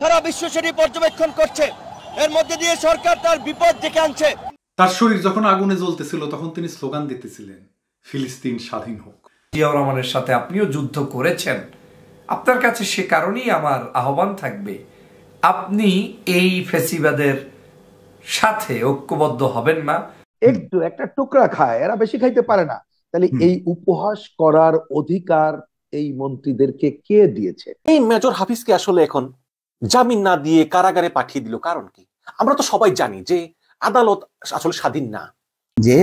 সারা বিশ্ব সেটি পর্যবেক্ষণ করছে। এর মধ্যে দিয়ে সরকার তার বিপদ ডেকে আনছে। তার শরীর যখন আগুনে জ্বলতেছিল তখন তিনি স্লোগান দিতেছিলেন, ফিলিস্তিন স্বাধীন হোক। জিয়াউর রহমানের সাথে আপনিও যুদ্ধ করেছেন, আপনার কাছে সে কারণেই আমার আহ্বান থাকবে, আপনি এই ফেসিবাদের সাথে ঐক্যবদ্ধ হবেন না। একটু একটা টুকরা খায়, এরা বেশি খাইতে পারে না। তাহলে এই উপহাস করার অধিকার এই মন্ত্রীদেরকে কে দিয়েছে? এই মেজর হাফিজকে আসলে এখন জামিন না দিয়ে কারাগারে পাঠিয়ে দিল, কারণ কি? আমরা তো সবাই জানি যে আদালত আসলে স্বাধীন না। যে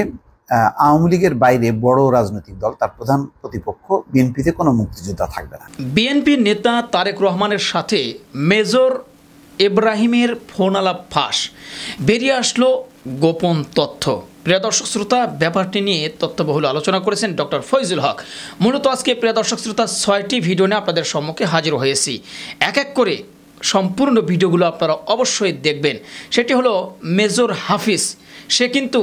আওয়ামী লীগের বাইরে বড় রাজনৈতিক দল, তার প্রধান প্রতিপক্ষ বিএনপিতে কোনো মুক্তিযোদ্ধা থাকবে না। বিএনপির নেতা তারেক রহমানের সাথে মেজর ইব্রাহিমের ফোন আলাপ ফাঁস, বেরিয়ে আসলো গোপন তথ্য। প্রিয় দর্শক শ্রোতা, ব্যাপারটি নিয়ে তথ্যবহুল আলোচনা করেছেন ডক্টর ফয়জুল হক। মূলত আজকে প্রিয় দর্শক শ্রোতা 6টি ভিডিও নিয়ে আপনাদের সম্মুখে হাজির হয়েছি। এক এক করে সম্পূর্ণ ভিডিওগুলো আপনারা অবশ্যই দেখবেন। সেটি হলো মেজর হাফিজ, সে কিন্তু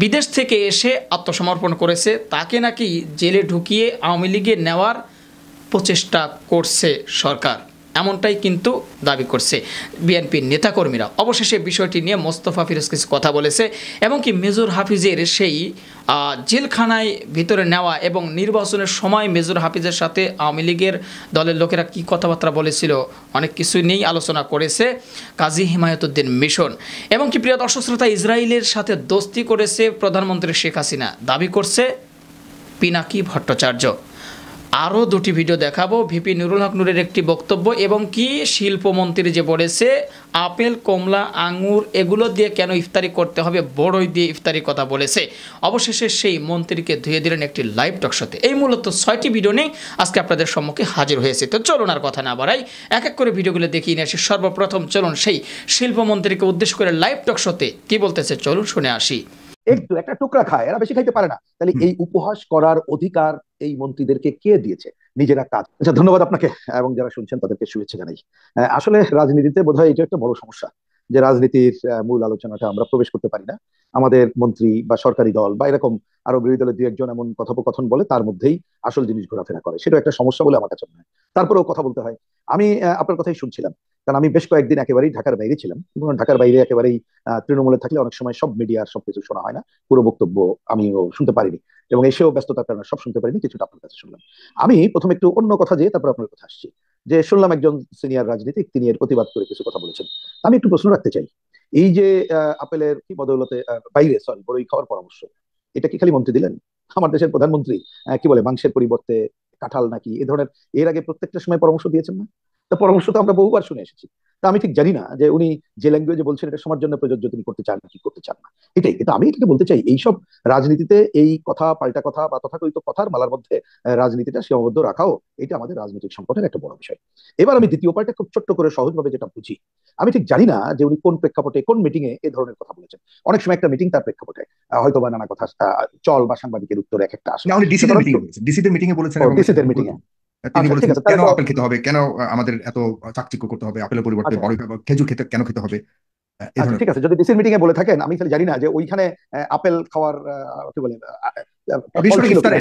বিদেশ থেকে এসে আত্মসমর্পণ করেছে, তাকে নাকি জেলে ঢুকিয়ে আওয়ামী লীগে নেওয়ার প্রচেষ্টা করছে সরকার, এমনটাই কিন্তু দাবি করছে বিএনপির নেতাকর্মীরা। অবশেষে বিষয়টি নিয়ে মোস্তফা ফিরোজ কিছু কথা বলেছে এবং কি মেজর হাফিজের সেই জেলখানায় ভিতরে নেওয়া এবং নির্বাচনের সময় মেজর হাফিজের সাথে আওয়ামী লীগের দলের লোকেরা কী কথাবার্তা বলেছিল, অনেক কিছু নিয়েই আলোচনা করেছে কাজী হিমায়তুদ্দিন মিশন। এবং কি প্রিয় দর্শক শ্রোতা, ইসরায়েলের সাথে দোস্তি করেছে প্রধানমন্ত্রী শেখ হাসিনা, দাবি করছে পিনাকি ভট্টাচার্য। আরও দুটি ভিডিও দেখাবো, ভিপি নুরুল হক নূরের একটি বক্তব্য এবং কি শিল্পমন্ত্রী যে বলেছে আপেল, কমলা, আঙুর এগুলো দিয়ে কেন ইফতারি করতে হবে, বড়ই দিয়ে ইফতারি কথা বলেছে। অবশেষে সেই মন্ত্রীকে ধুয়ে দিলেন একটি লাইভ টকশোতে। এই মূলত 6টি ভিডিও নেই আজকে আপনাদের সম্মুখে হাজির হয়েছে। তো চলুন আর কথা না বাড়াই, এক এক করে ভিডিওগুলো দেখিয়ে নিয়ে আসি। সর্বপ্রথম চলুন সেই শিল্পমন্ত্রীকে উদ্দেশ্য করে লাইভ টকশোতে কি বলতেছে চলুন শুনে আসি। একটু একটা টুকরা খায়, এরা বেশি খাইতে পারে না। তাহলে এই উপহাস করার অধিকার এই মন্ত্রীদেরকে কে দিয়েছে? নিজেরা কাজ। আচ্ছা, ধন্যবাদ আপনাকে এবং যারা শুনছেন তাদেরকে শুভেচ্ছা জানাই। আসলে রাজনীতিতে বোধহয় এটা একটা বড় সমস্যা যে রাজনীতির মূল আলোচনাটা আমরা প্রবেশ করতে পারি না। আমাদের মন্ত্রী বা সরকারি দল বা এরকম আরো বিরোধী দলের দু একজন এমন কথোপকথন বলে তার মধ্যেই আসল জিনিস ঘোরাফেরা করে, সেটা একটা সমস্যা বলে আমার কাছে মনে হয়। তারপরেও কথা বলতে হয়। আমি আপনার কথাই শুনছিলাম, কারণ আমি বেশ কয়েকদিন একেবারেই ঢাকার বাইরে ছিলাম। ঢাকার বাইরে একেবারেই তৃণমূলে থাকলে অনেক সময় সব মিডিয়ার সবকিছু শোনা হয় না, পুরো বক্তব্য আমিও শুনতে পারিনি এবং এসেও ব্যস্ততার কারণে সব শুনতে পারিনি, কিছুটা আপনার কাছে শুনলাম। আমি প্রথমে একটু অন্য কথা দিয়ে তারপর আপনার কথা আসছি। যে শুনলাম একজন সিনিয়র রাজনীতিক তিনি এর প্রতিবাদ করে কিছু কথা বলেছেন। আমি একটু প্রশ্ন রাখতে চাই, এই যে আপেলের কি বদৌলতে বাইরে বড়ই খাওয়ার পরামর্শ, এটা কি খালি মন্ত্রী দিলেন? আমার দেশের প্রধানমন্ত্রী কি বলে মাংসের পরিবর্তে কাঁঠাল নাকি এ ধরনের এর আগে প্রত্যেকটা সময় পরামর্শ দিয়েছেন না? তো পরামর্শ তো আমরা বহুবার শুনে এসেছি। তা আমি ঠিক জানি না যে উনি যে ল্যাঙ্গুয়েজে বলছেন এটা সবার জন্য প্রযোজ্য, তিনি করতে চান কি করতে চান না এটাই। কিন্তু আমি এটাকে বলতে চাই, এইসব রাজনীতিতে এই কথা পাল্টা কথা বা তথাকথিত কথার মালার মধ্যে রাজনীতিটা সীমাবদ্ধ রাখাও এটা আমাদের রাজনৈতিক সংকটের একটা বড় বিষয়। এবার আমি দ্বিতীয় পার্টে খুব ছোট্ট করে সহজভাবে যেটা বুঝি, আমি ঠিক জানি না যে উনি কোন প্রেক্ষাপটে কোন মিটিং এ এই ধরনের কথা বলেছেন। অনেক সময় একটা মিটিং তার প্রেক্ষাপটে হয়তো বা নানা কথা চল বা সাংবাদিকের উত্তর এক একটা আসে। ডিসিদের মিটিং এ বলেছেন, ডিসিদের মিটিং এ তিনি বলেছেন কেন আপেল খেতে হবে, কেন আমাদের এত চাকচিক্য করতে হবে, আপেলের পরিবর্তে বড় খেজুর খেতে কেন খেতে হবে। ঠিক আছে, যদি ডিসির মিটিং এ বলে থাকেন, আমি জানি না যে ওইখানে আপেল খাওয়ার কি বলে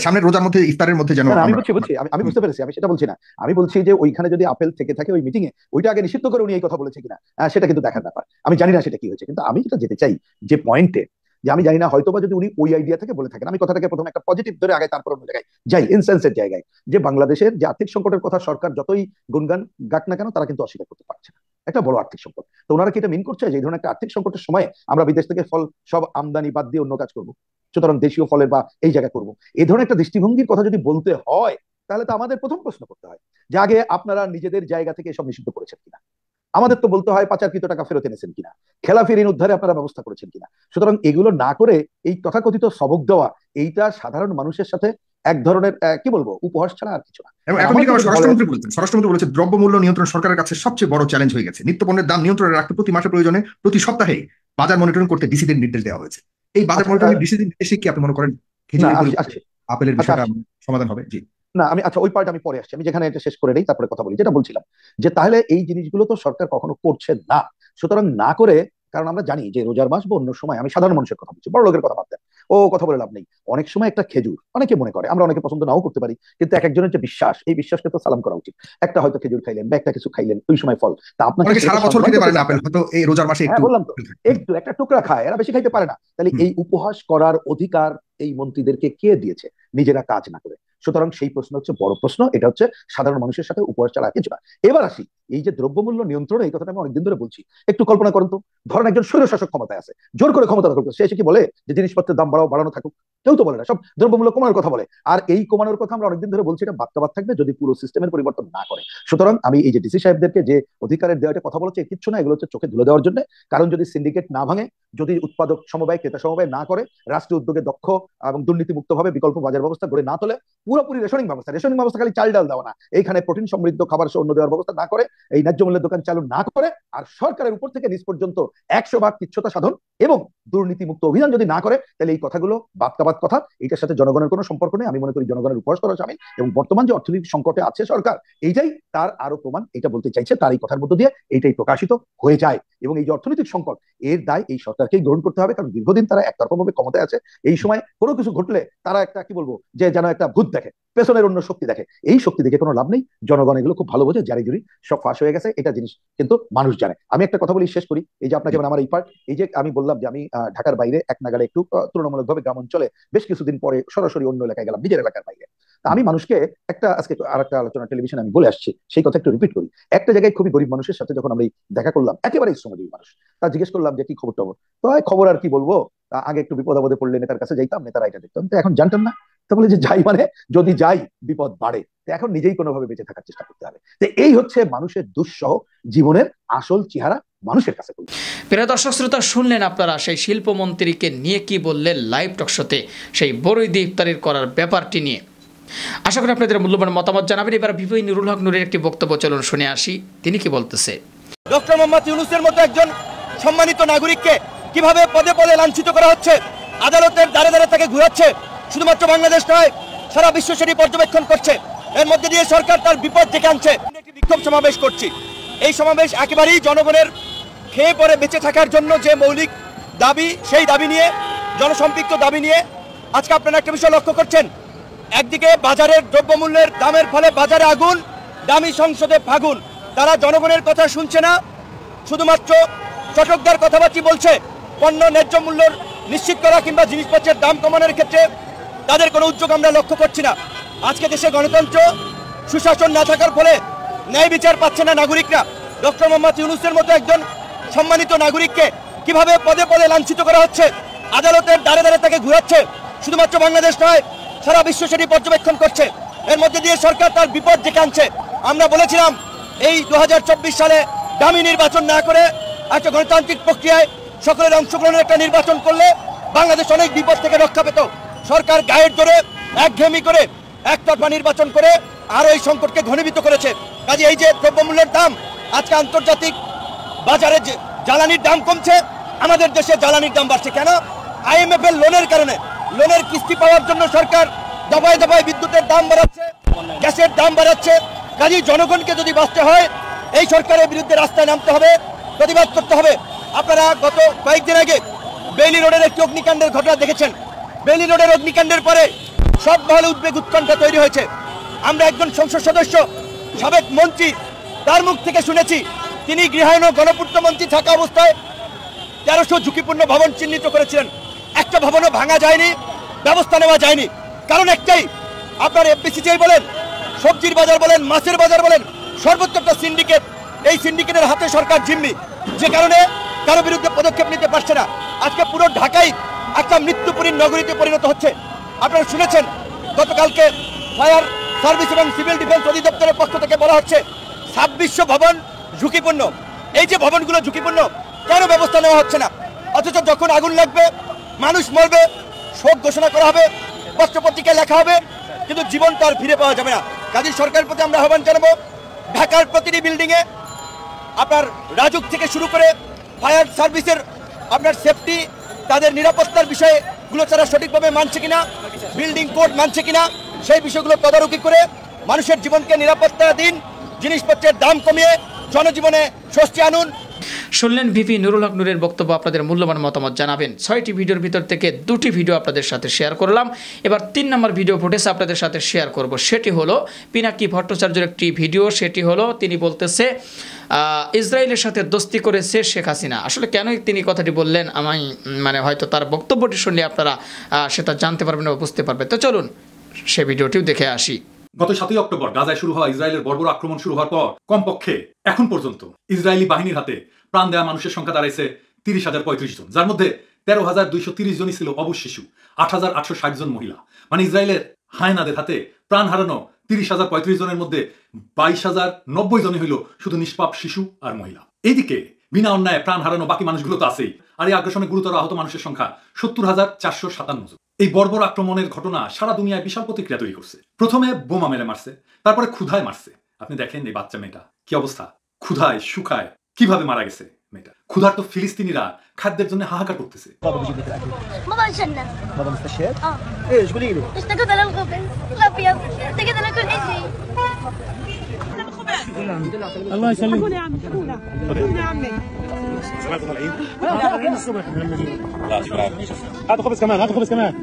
সামনে রোজার মধ্যে ইফতারের মধ্যে যেন আমি বুঝছি আমি বুঝতে পেরেছি, আমি সেটা বলছি না। আমি বলছি যে ওইখানে যদি আপেল থেকে থাকে ওই মিটিং এ, ওইটা আগে নিষিদ্ধ করে উনি এই কথা বলেছে কিনা সেটা কিন্তু দেখার ব্যাপার। আমি জানি না সেটা কি হয়েছে, কিন্তু আমি যেটা যেতে চাই যে পয়েন্টে, যে আমি জানি না হয়তোবা যদি উনি ওই আইডিয়া থেকে বলে থাকেন, আমি কথাটাকে প্রথমে একটা পজিটিভ ধরে আগে তারপর অন্য জায়গায় যাই, ইনসেন্সের জায়গায়, যে বাংলাদেশের যে আর্থিক সংকটের কথা সরকার যতই গুনগান গাক না কেন তারা কিন্তু অস্বীকার করতে পারছে না, একটা বড় আর্থিক সংকট। তো ওনারা কি এটা মিন করছে যে এই ধরনের একটা আর্থিক সংকটের সময় আমরা বিদেশ থেকে ফল সব আমদানি বাদ দিয়ে অন্য কাজ করবো, সুতরাং দেশীয় ফলের বা এই জায়গা করবো, এই ধরনের একটা দৃষ্টিভঙ্গির কথা যদি বলতে হয়, তাহলে তো আমাদের প্রথম প্রশ্ন করতে হয় যে আগে আপনারা নিজেদের জায়গা থেকে এসব নিষিদ্ধ করেছেন কিনা। আমাদের তো বলতে হয় পাচারকৃত টাকা ফেরত এনেছেন কিনা, খেলাফি ঋণ উদ্ধারে আপনারা ব্যবস্থা করেছেন কিনা। সুতরাং এগুলো না করে এই তথাকথিত সবক দেওয়া, এইটা সাধারণ মানুষের সাথে এক ধরনের কি বলবো উপহাস ছাড়া আর কিছু না। স্বরাষ্ট্রমন্ত্রী বলেছে দ্রব্যমূল্য নিয়ন্ত্রণ সরকারের কাছে সবচেয়ে বড় চ্যালেঞ্জ হয়ে গেছে। নিত্যপণ্যের দাম নিয়ন্ত্রণে রাখতে প্রতি মাসে প্রয়োজনে প্রতি সপ্তাহে বাজার মনিটরিং করতে ডিসিদের নির্দেশ দেওয়া হয়েছে। এই বাজার মনিটরিং ডিসিদের নির্দেশে কি আপনি মনে করেন আপেলের বিষয়টা সমাধান হবে? জি না, আমি ওই পার্ট আমি পরে আসছি, আমি যেখানে এটা শেষ করে নেই তারপরে কথা বলি। যেটা বলছিলাম যে তাহলে এই জিনিসগুলো তো সরকার কখনো করছে না, সুতরাং না করে, কারণ আমরা জানি যে রোজার মাস বা অন্য সময়, আমি সাধারণ মানুষের কথা বলছি, বড় লোকের কথা বাদ দেন, ও কথা বলে লাভ নেই। অনেক সময় একটা খেজুর অনেকে মনে করে, আমরা অনেকে পছন্দ নাও করতে পারি, কিন্তু এক একজনের যে বিশ্বাস, এই বিশ্বাসকে তো সালাম করা উচিত। একটা হয়তো খেজুর খাইলেন বা একটা কিছু খাইলেন ওই সময় ফল, তা আপনাকে সারা বছর খেতে পারে না আপেল, হয়তো এই রোজার মাসে একটু। বললাম তো একটু একটা টুকরা খায়, এরা বেশি খাইতে পারে না। তাহলে এই উপহাস করার অধিকার এই মন্ত্রীদেরকে কে দিয়েছে নিজেরা কাজ না করে? সুতরাং সেই প্রশ্ন হচ্ছে বড় প্রশ্ন, এটা হচ্ছে সাধারণ মানুষের সাথে উপহাস ছাড়া কিছু না। এবার আসি এই যে দ্রব্যমূল্য নিয়ন্ত্রণ, এই কথাটা আমি অনেকদিন ধরে বলছি। একটু কল্পনা করুন তো, ধরেন একজন স্বৈরশাসক ক্ষমতায় আছে, জোর করে ক্ষমতা দখল করছে, সে এসে কি বলে যে জিনিসপত্রের দাম বাড়ানো থাকুক? কেউ তো বলে না, সব দ্রব্যমূল্য কমানোর কথা বলে। আর এই কমানোর কথা আমরা অনেকদিন ধরে বলছি, এটা বাস্তবাদ থাকবে যদি পুরো সিস্টেমের পরিবর্তন না করে। সুতরাং আমি এই যে ডিসি সাহেবদেরকে যে অধিকারের দেওয়াটা কথা বলছে, কিচ্ছু না, এগুলো হচ্ছে চোখে ধুলে দেওয়ার জন্য। কারণ যদি সিন্ডিকেট না ভাঙে, যদি উৎপাদক সমবায় ক্রেতা সমবায় না করে, রাষ্ট্রীয় উদ্যোগে দক্ষ এবং দুর্নীতিমুক্ত ভাবে বিকল্প বাজার ব্যবস্থা গড়ে না তোলে, পুরোপুরি রেশনিং ব্যবস্থা খালি চাল ডাল দেওয়া না, এইখানে প্রোটিন সমৃদ্ধ খাবার অন্য দেওয়ার ব্যবস্থা না করে, এই ন্যায্য মূল্যের দোকান চালু না করে, আর সরকারের উপর থেকে নিচ পর্যন্ত 100% কিচ্ছুতা সাধন এবং দুর্নীতিমুক্ত অভিযান যদি না করে, তাহলে এই কথাগুলো বাস্তবাদ কথা, এটার সাথে জনগণের কোনো সম্পর্ক নেই। আমি মনে করি জনগণের উপহাস করা সামিল, এবং বর্তমান যে অর্থনৈতিক সংকটে আছে সরকার, এইটাই তার আরো প্রমাণ। এটা বলতে চাইছে, তার এই কথার মধ্য দিয়ে এইটাই প্রকাশিত হয়ে যায়। এবং এই যে অর্থনৈতিক সংকট, এর দায় এই সরকারকেই গ্রহণ করতে হবে, কারণ দীর্ঘদিন তারা একতরফাভাবে ক্ষমতায় আছে। এই সময় কোনো কিছু ঘটলে তারা একটা কি বলবো, যে যেন একটা ভূত দেখে, পেছনের অন্য শক্তি দেখে। এই শক্তি দেখে কোনো লাভ নেই। জনগণ এগুলো খুব ভালো বোঝে, জারি জুরি সব ফাঁস হয়ে গেছে, এটা জিনিস কিন্তু মানুষ জানে। আমি একটা কথা বলি, শেষ করি। এই যে আপনাকে আমার এই পার্ট, এই যে আমি বললাম যে আমি ঢাকার বাইরে এক নাগাড়ে একটু তুলনামূলকভাবে গ্রাম অঞ্চলে বেশ কিছুদিন পরে সরাসরি অন্য এলাকায় গেলাম, নিজের এলাকার বাইরে। আমি মানুষকে একটা আজকে আর একটা আলোচনা টেলিভিশনে আমি বলে আসছি, সেই কথা একটু রিপিট করি। একটা জায়গায় খুবই গরিব মানুষের সাথে যখন আমরা দেখা করলাম, একেবারে শ্রমজীবী মানুষ, তা জিজ্ঞেস করলাম যে কি খবর টবর। তো খবর আর কি বলবো, আগে একটু বিপদ আপদে পড়লে নেতার কাছে যাইতাম, নেতারা এটা দেখতাম, তো এখন জানতাম না। তো বলে যে যাই মানে যদি যাই বিপদ বাড়ে, এখন নিজেই কোনোভাবে বেঁচে থাকার চেষ্টা করতে হবে। তো এই হচ্ছে মানুষের দুঃসহ জীবনের আসল চেহারা মানুষের কাছে। প্রিয় দর্শক শ্রোতা, শুনলেন আপনারা সেই শিল্পমন্ত্রীকে নিয়ে কি বললেন লাইভ টকশোতে, সেই বড়ই দিয়ে ইফতারির করার ব্যাপারটি নিয়ে। আশা করি আপনাদের মূল্যবান মতামত জানাবেন। এবার বিপি নুরুল হক নুরের একটি বক্তব্য চলুন শুনে আসি, তিনি কি বলতেছে। ডক্টর মোহাম্মদ ইউনূসের মতো একজন সম্মানিত নাগরিককে কিভাবে পদে পদে লাঞ্ছিত করা হচ্ছে, আদালতের দ্বারে দ্বারে তাকে ঘুরাচ্ছে, শুধুমাত্র বাংলাদেশ নয় সারা বিশ্ব সেটি পর্যবেক্ষণ করছে। এর মধ্যে দিয়ে সরকার তার বিপদ ডেকে আনছে। একটি বিক্ষোভ সমাবেশ করছি, এই সমাবেশ একেবারেই জনগণের খেয়ে পরে বেঁচে থাকার জন্য যে মৌলিক দাবি, সেই দাবি নিয়ে, জনসম্পৃক্ত দাবি নিয়ে। আজকে আপনারা একটা বিষয় লক্ষ্য করছেন, একদিকে বাজারের দ্রব্যমূল্যের দামের ফলে বাজারে আগুন, দামি সংসদে ফাগুন। তারা জনগণের কথা শুনছে না, শুধুমাত্র চটকদার কথাবার্তা বলছে। পণ্য ন্যায্য মূল্য নিশ্চিত করা কিংবা জিনিসপত্রের দাম কমানোর ক্ষেত্রে তাদের কোনো উদ্যোগ আমরা লক্ষ্য করছি না। আজকে দেশে গণতন্ত্র সুশাসন না থাকার ফলে ন্যায় বিচার পাচ্ছে না নাগরিকরা। ডক্টর মোহাম্মদ ইউনূসের মতো একজন সম্মানিত নাগরিককে কিভাবে পদে পদে লাঞ্ছিত করা হচ্ছে, আদালতের দ্বারে দ্বারে তাকে ঘুরাচ্ছে, শুধুমাত্র বাংলাদেশ নয় সারা বিশ্ব সেটি পর্যবেক্ষণ করছে। এর মধ্যে দিয়ে সরকার তার বিপদ ডেকে আনছে। আমরা বলেছিলাম এই 2024 সালে দামি নির্বাচন না করে একটা গণতান্ত্রিক প্রক্রিয়ায় সকলের অংশগ্রহণের একটা নির্বাচন করলে বাংলাদেশ অনেক বিপদ থেকে রক্ষা পেত। সরকার গায়ের জোরে একঘেয়েমি করে একতরফা নির্বাচন করে আরো এই সংকটকে ঘনীভূত করেছে। কাজে এই যে দ্রব্যমূল্যের দাম, আজকে আন্তর্জাতিক বাজারে যে জ্বালানির দাম কমছে, আমাদের দেশে জ্বালানির দাম বাড়ছে কেন? IMF এর লোনের কারণে। লোনের কিস্তি পাওয়ার জন্য সরকার দফায় দফায় বিদ্যুতের দাম বাড়াচ্ছে, গ্যাসের দাম বাড়াচ্ছে। কাজেই জনগণকে যদি বাঁচতে হয়, এই সরকারের বিরুদ্ধে রাস্তায় নামতে হবে, প্রতিবাদ করতে হবে। আপনারা গত কয়েকদিন আগে বেইলি রোডের একটি অগ্নিকাণ্ডের ঘটনা দেখেছেন। বেইলি রোডের অগ্নিকাণ্ডের পরে সব মহলে উদ্বেগ উৎকণ্ঠা তৈরি হয়েছে। আমরা একজন সংসদ সদস্য, সাবেক মন্ত্রী, তার মুখ থেকে শুনেছি তিনি গৃহায়ন ও গণপূর্ত মন্ত্রী থাকা অবস্থায় 1300 ঝুঁকিপূর্ণ ভবন চিহ্নিত করেছিলেন। একটা ভবনও ভাঙা যায়নি, ব্যবস্থা নেওয়া যায়নি। কারণ একটাই, আপনার FBCCI বলেন, সবজির বাজার বলেন, মাছের বাজার বলেন, সর্বোচ্চ একটা সিন্ডিকেট। এই সিন্ডিকেটের হাতে সরকার জিম্মি, যে কারণে কারো বিরুদ্ধে পদক্ষেপ নিতে পারছে না। আজকে পুরো ঢাকাই একটা মৃত্যুপুরীর নগরীতে পরিণত হচ্ছে। আপনারা শুনেছেন গতকালকে ফায়ার সার্ভিস এবং সিভিল ডিফেন্স অধিদপ্তরের পক্ষ থেকে বলা হচ্ছে 2600 ভবন ঝুঁকিপূর্ণ। এই যে ভবনগুলো ঝুঁকিপূর্ণ, কেন ব্যবস্থা নেওয়া হচ্ছে না? অথচ যখন আগুন লাগবে, মানুষ মরবে, শোক ঘোষণা করা হবে, পত্রপত্রিকায় লেখা হবে, কিন্তু জীবন তো আর ফিরে পাওয়া যাবে না। কাজেই সরকারের প্রতি আমরা আহ্বান জানাবো, ঢাকার প্রতিটি বিল্ডিংয়ে আপনার রাজুক থেকে শুরু করে ফায়ার সার্ভিসের আপনার সেফটি, তাদের নিরাপত্তার বিষয়গুলো তারা সঠিকভাবে মানছে কিনা, বিল্ডিং কোড মানছে কিনা, সেই বিষয়গুলো তদারকি করে মানুষের জীবনকে নিরাপত্তা দিন, জিনিসপত্রের দাম কমিয়ে জনজীবনে স্বস্তি আনুন। শুনলেন ভিপি নুরুল হক নূরের বক্তব্য। আপনাদের মূল্যবান মতামত জানাবেন। 6টি ভিডিওর ভিতর থেকে 2টি ভিডিও আপনাদের সাথে শেয়ার করলাম। এবার 3 নম্বর ভিডিও ফুটেজ আপনাদের সাথে শেয়ার করব। সেটি হলো পিনাকি ভট্টাচার্যের একটি ভিডিও। সেটি হলো তিনি বলতেছে ইসরায়েলের সাথে দোস্তি করেছে শেখ হাসিনা। আসলে কেন তিনি কথাটি বললেন আমি হয়তো তার বক্তব্যটি শুনলে আপনারা সেটা জানতে পারবেন বা বুঝতে পারবেন। তো চলুন সে ভিডিওটিও দেখে আসি। গত 7ই অক্টোবর গাজায় শুরু হওয়া ইসরায়েলের বর্বর আক্রমণ শুরু হওয়ার পর কমপক্ষে এখন পর্যন্ত ইসরায়েলি বাহিনীর হাতে প্রাণ দেওয়া মানুষের সংখ্যা দাঁড়াইছে 30,035 জন, যার মধ্যে 13,230 জনই ছিল অবশ শিশু, 8,860 জন মহিলা। ইসরায়েলের হায়নাদের হাতে প্রাণ হারানো 30,035 জনের মধ্যে 22,090 জনই হইল শুধু নিষ্পাপ শিশু আর মহিলা। এইদিকে বিনা অন্যায় প্রাণ হারানো বাকি মানুষগুলো তো আছেই, আর এই আগ্রাসনে গুরুতর আহত মানুষের সংখ্যা 70,457 জন। এই বর্বর আক্রমণের ঘটনা সারা দুনিয়ায় বিশাল প্রতিক্রিয়া তৈরি করছে। প্রথমে বোমা মেরে মারছে, তারপরে ক্ষুধায় মারছে। আপনি দেখেন এই বাচ্চা মেয়েটা কি অবস্থা, ক্ষুধায় শুকায় কিভাবে মারা গেছে মেয়েটা। ক্ষুধার তো ফিলিস্তিনিরা খাদ্যের জন্য হাহাকার করতেছে। بابا الجنة بابا مستشفى ايش قولي له اشتقت للخبز الابيض اشتقت لكل شيء الله يسلمك قول يا عمي قول يا عمي سمعت طالعين طالعين الصبح لا هاتوا خبز كمان هاتوا خبز كمان